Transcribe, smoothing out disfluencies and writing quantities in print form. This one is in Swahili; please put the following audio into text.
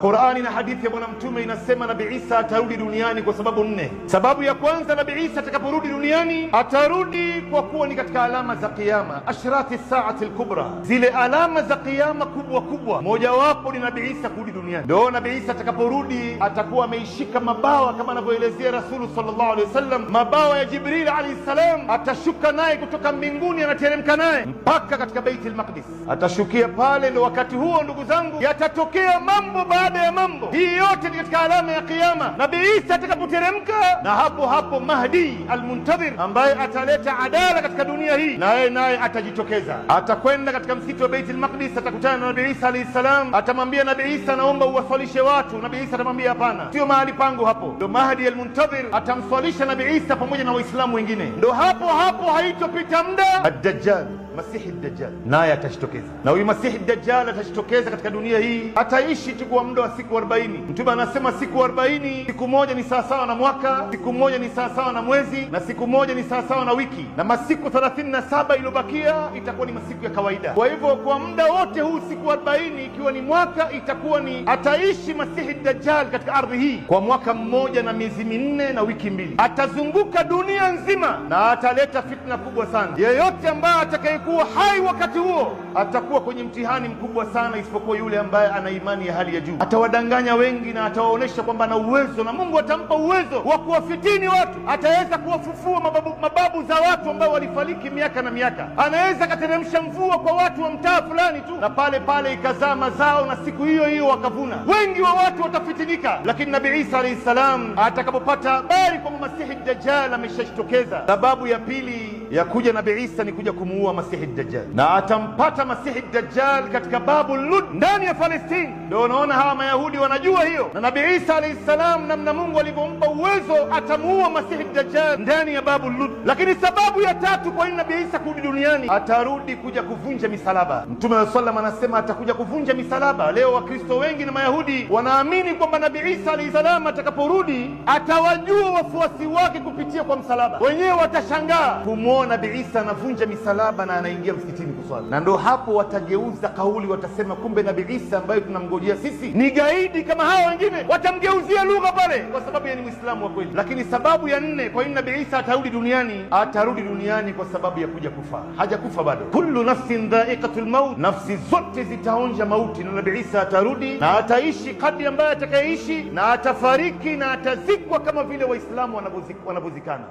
Qur'ani na hadithi ya Bwana Mtume inasema Nabii Isa atarudi duniani kwa sababu nne. Sababu ya kwanza, Nabii Isa atakaporudi duniani atarudi kwa kuwa ni katika alama za kiyama, ashrati saati al-kubra, zile alama za kiyama kubwa kubwa, mojawapo ni Nabii Isa kurudi duniani. Ndio Nabii Isa atakaporudi atakuwa ameishika mabawa kama anavyoelezea Rasulu sallallahu alaihi wasallam, mabawa ya Jibril alayhi salam, atashuka naye kutoka mbinguni, anateremka naye mpaka katika Baitul Maqdis, atashukia pale. Ndio wakati huo, ndugu zangu, yatatokea mambo baada ya mambo. Hii yote ni katika alama ya kiyama. Nabii Isa atakapoteremka, na hapo hapo Mahdi al-Muntadhir ambaye ataleta adala katika dunia hii, naye atajitokeza. Atakwenda katika msikiti wa Baitul Maqdis, atakutana na Nabii Isa alayhi salam, atamwambia Nabii Isa, naomba uwaswalishe watu. Nabii Isa atamwambia hapana, sio mahali pangu hapo. Ndio Mahdi al-Muntadhir atamswalisha Nabii Isa pamoja na Waislamu wengine. Ndio hapo hapo haitopita muda, ad-Dajjal, Masihi ad-Dajjal naye atajitokeza. Na huyu Masihi ad-Dajjal atajitokeza katika dunia hii, ataishi tu kwa muda wa siku 40. Mtume anasema siku 40, siku moja ni sawasawa na mwaka, siku moja ni sawasawa na mwezi, na siku moja ni sawasawa na wiki, na masiku 37 iliyobakia itakuwa ni masiku ya kawaida. Kwa hivyo kwa muda wote huu siku 40 ikiwa ni mwaka, itakuwa ni ataishi Masihi ad-Dajjal katika ardhi hii kwa mwaka mmoja na miezi 4 na wiki 2. Atazunguka dunia nzima na ataleta fitna kubwa sana. Yeyote ambaye atakayekuwa hai wakati huo atakuwa kwenye mtihani mkubwa sana, isipokuwa yule ambaye ana imani ya hali ya juu. Atawadanganya wengi na atawaonesha kwamba ana uwezo, na Mungu atampa uwezo wa kuwafitini watu. Ataweza kuwafufua mababu za watu ambao walifariki miaka na miaka. Anaweza akateremsha mvua kwa watu wa mtaa fulani tu, na pale pale ikazaa mazao, na siku hiyo hiyo wakavuna. Wengi wa watu watafitinika. Lakini Nabii Isa alayhi salam atakapopata habari kwamba Masihi ad-Dajjal ameshajitokeza, sababu ya pili ya kuja Nabii Isa ni kuja kumuua Masihi ad-Dajjal, na atampata Masihi ad-Dajjal katika Babul Lud ndani ya Palestina. Ndio unaona hawa Mayahudi wanajua hiyo, na Nabii Isa alayhi salam, namna Mungu alivyompa uwezo, atamuua Masihi ad-Dajjal ndani ya Babul Lud. Lakini sababu ya tatu kwa nini Nabii Isa kurudi duniani, atarudi kuja kuvunja misalaba. Mtume wa sallam anasema atakuja kuvunja misalaba. Leo Wakristo wengi na Mayahudi wanaamini kwamba Nabii Isa alayhi salam atakaporudi atawajua wafuasi wake kupitia kwa msalaba. Wenyewe watashangaa kumwona Nabii Isa anavunja misalaba na anaingia msikitini kuswali, na ndo hapo watageuza kauli, watasema kumbe Nabii Isa ambaye tunamngojea sisi ni gaidi kama hawa wengine. Watamgeuzia lugha pale kwa sababu yeye ni Muislamu wa kweli. Lakini sababu ya nne kwa nini Nabii Isa atarudi duniani, atarudi duniani kwa sababu ya kuja kufa. Hajakufa bado. Kullu nafsin dha'iqatul maut, nafsi zote zitaonja mauti, na Nabii Isa atarudi na ataishi kadri ambaye atakayeishi, na atafariki na atazikwa kama vile Waislamu wanavyozikana.